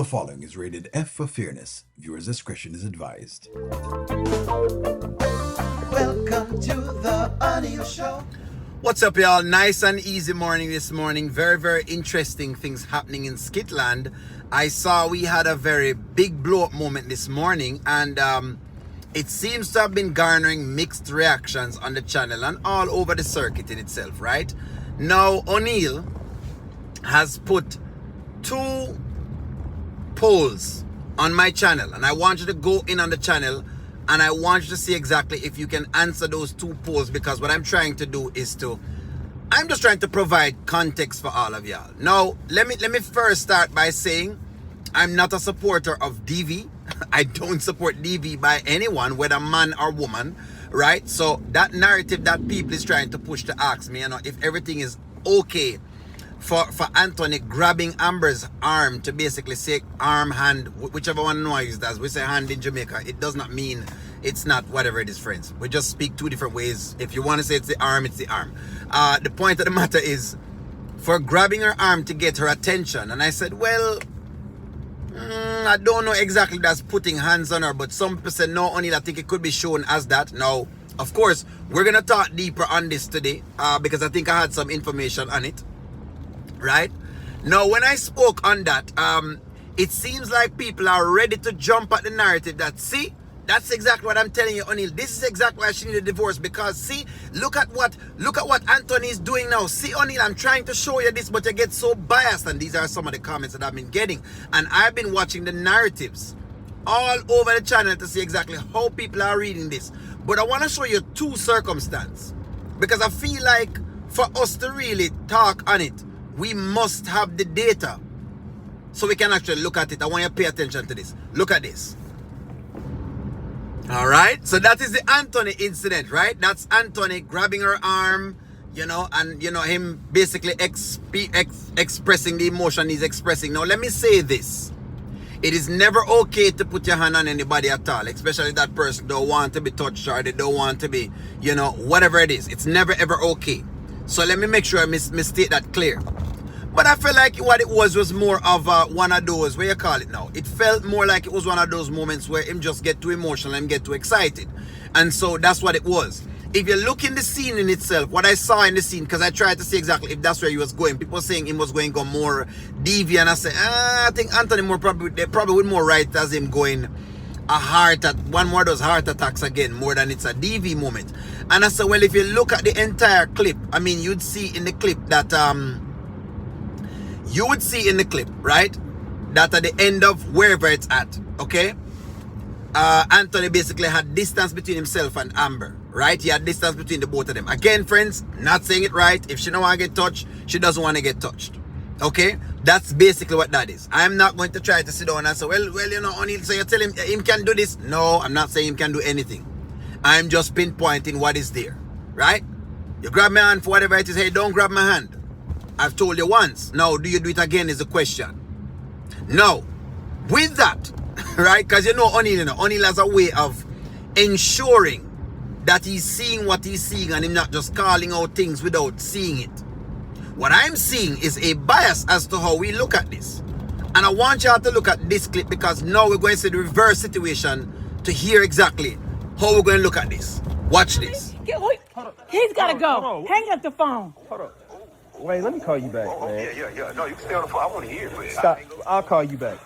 The following is rated F for fairness. Viewers' discretion is advised. Welcome to the Anil Show. What's up, y'all? Nice and easy morning this morning. Very interesting things happening in Skitland. I saw we had a very big blow-up moment this morning, and it seems to have been garnering mixed reactions on the channel and all over the circuit in itself, right? Now, O'Neill has put two polls on my channel, and I want you to go in on the channel and I want you to see exactly if you can answer those two polls, because what I'm trying to do is I'm just trying to provide context for all of y'all. Now, let me first start by saying I'm not a supporter of DV. I don't support DV by anyone, whether man or woman, right? So that narrative that people is trying to push to ask me, if everything is okay for Anthony grabbing Amber's arm to basically say arm, hand, whichever one knows that. We say hand in Jamaica. It does not mean it's not whatever it is, friends. We just speak two different ways. If you want to say it's the arm, it's the arm. The point of the matter is for grabbing her arm to get her attention. And I said, well, I don't know exactly that's putting hands on her, but some people say no, only I think it could be shown as that. Now, of course, we're going to talk deeper on this today because I think I had some information on it. Right now, when I spoke on that, it seems like people are ready to jump at the narrative that, see, that's exactly what I'm telling you, O'Neill. This is exactly why she needed a divorce, because see, look at what Anthony is doing now. See, O'Neill, I'm trying to show you this, but you get so biased. And these are some of the comments that I've been getting, and I've been watching the narratives all over the channel to see exactly how people are reading this. But I want to show you two circumstances, because I feel like for us to really talk on it, we must have the data so we can actually look at it. I want you to pay attention to this. Look at this. All right. So that is the Anthony incident, right? That's Anthony grabbing her arm, and, him basically expressing the emotion he's expressing. Now, let me say this. It is never okay to put your hand on anybody at all, especially that person don't want to be touched or they don't want to be, whatever it is. It's never, ever okay. So let me make sure I misstate that clear. But I feel like what it was more of one of those, what you call it now? It felt more like it was one of those moments where him just get too emotional and get too excited. And so that's what it was. If you look in the scene in itself, what I saw in the scene, because I tried to see exactly if that's where he was going. People saying he was going to go more DV, and I said, I think Anthony they probably would more right as him going one more of those heart attacks again, more than it's a DV moment. And I said, well, if you look at the entire clip, you'd see in the clip that right, that at the end of wherever it's at, okay, Anthony basically had distance between himself and Amber, right? He had distance between the both of them. Again, friends, not saying it right. If she don't want to get touched, she doesn't want to get touched. Okay, that's basically what that is. I'm not going to try to sit down and say, well, O'Neill, so you tell him can do this. No, I'm not saying him can do anything. I'm just pinpointing what is there, right? You grab my hand for whatever it is. Hey, don't grab my hand. I've told you once. Now, do you do it again is the question. No. With that, right? Because O'Neill has a way of ensuring that he's seeing what he's seeing and him not just calling out things without seeing it. What I'm seeing is a bias as to how we look at this. And I want y'all to look at this clip, because now we're going to see the reverse situation to hear exactly how we're going to look at this. Watch this. He's got to go. Hang up the phone. Hold on. Wait, let me call you back, man. Yeah. No, you can stay on the phone. I want to hear it. Stop. I'll call you back.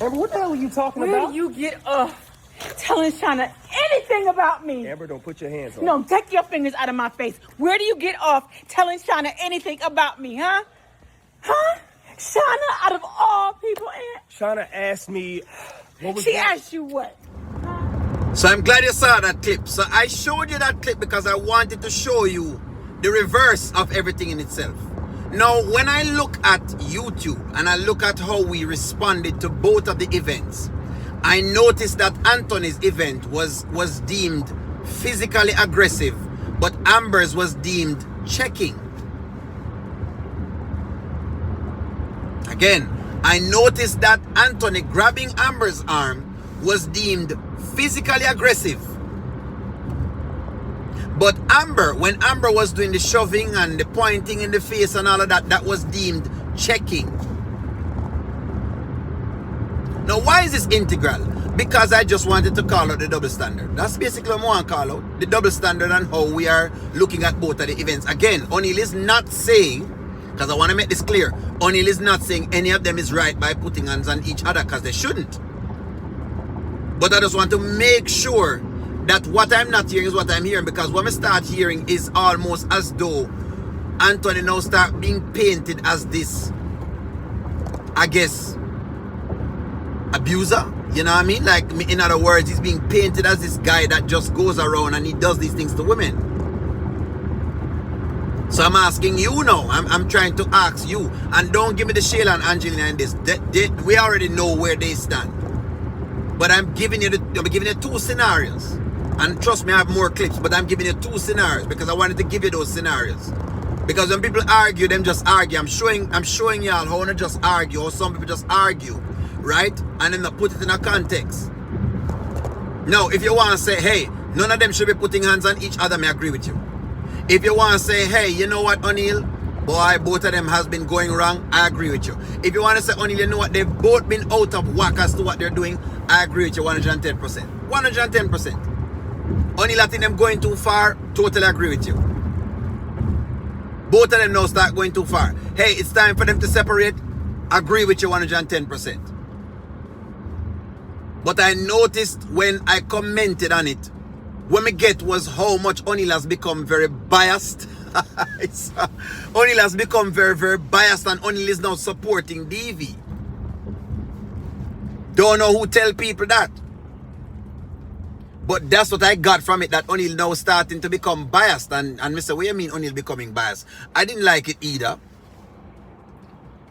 Amber, what the hell are you talking Where about? do you get telling Shauna anything about me? Amber, don't put your hands on No, take your fingers out of my face. Where do you get off telling Shauna anything about me, huh? Huh? Shauna, out of all people, Shauna asked me, what was she that? asked you what? So I'm glad you saw that clip. So I showed you that clip because I wanted to show you the reverse of everything in itself. Now, when I look at YouTube and I look at how we responded to both of the events, I noticed that Anthony's event was deemed physically aggressive, but Amber's was deemed checking. Again, I noticed that Anthony grabbing Amber's arm was deemed physically aggressive. But Amber, when Amber was doing the shoving and the pointing in the face and all of that, that was deemed checking. Now, why is this integral? Because I just wanted to call out the double standard. That's basically what I want to call out. The double standard and how we are looking at both of the events. Again, O'Neil is not saying, because I want to make this clear, O'Neil is not saying any of them is right by putting hands on each other, because they shouldn't. But I just want to make sure that what I'm not hearing is what I'm hearing, because what I start hearing is almost as though Anthony now start being painted as this, I guess, abuser. You know what I mean? Like, in other words, he's being painted as this guy that just goes around and he does these things to women. So I'm asking you now. I'm trying to ask you. And don't give me the Shayla and Angelina in this. We already know where they stand. But I'm giving you two scenarios. And trust me, I have more clips, but I'm giving you two scenarios because I wanted to give you those scenarios. Because when people argue, them just argue. I'm showing y'all how to just argue, or some people just argue, right? And then they put it in a context. Now, if you want to say, hey, none of them should be putting hands on each other, I agree with you. If you want to say, hey, you know what, O'Neil? Boy, both of them has been going wrong, I agree with you. If you want to say, O'Neil, you know what, they've both been out of whack as to what they're doing, I agree with you 110%. 110%. O'Neil, I think them going too far, totally agree with you. Both of them now start going too far. Hey, it's time for them to separate, agree with you 110%. But I noticed when I commented on it, what me get was how much O'Neil has become very biased. O'Neil has become very, very biased, and O'Neil is now supporting DV. Don't know who tell people that. But that's what I got from it, that O'Neil now starting to become biased. And Mr. What do you mean O'Neil becoming biased? I didn't like it either.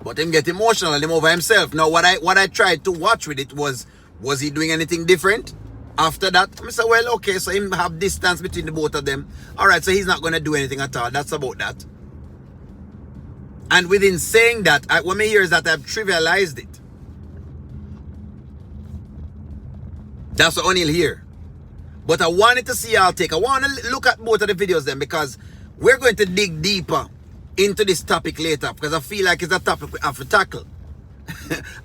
But him get emotional and him over himself. Now what I tried to watch with it was he doing anything different? After that, I said, well, okay, so him have distance between the both of them. Alright, so he's not going to do anything at all. That's about that. And within saying that, what I hear is that I've trivialized it. That's what O'Neil here. But I wanted to see y'all take. I want to look at both of the videos then, because we're going to dig deeper into this topic later, because I feel like it's a topic we have to tackle.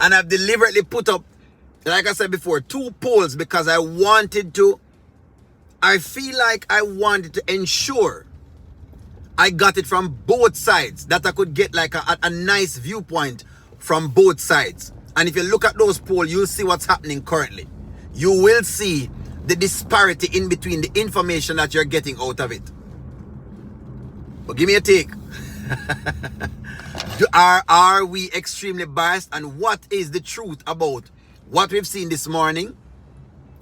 And I've deliberately put up, like I said before, 2 polls because I feel like I wanted to ensure I got it from both sides, that I could get like a nice viewpoint from both sides. And if you look at those polls, you'll see what's happening currently. You will see the disparity in between the information that you're getting out of it. But give me a take. Are we extremely biased? And what is the truth about what we've seen this morning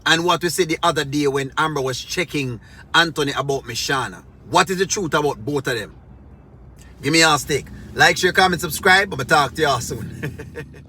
and what we said the other day when Amber was checking Anthony about Mishana? What is the truth about both of them? Give me y'all's take. Like, share, comment, subscribe. I'm going to talk to y'all soon.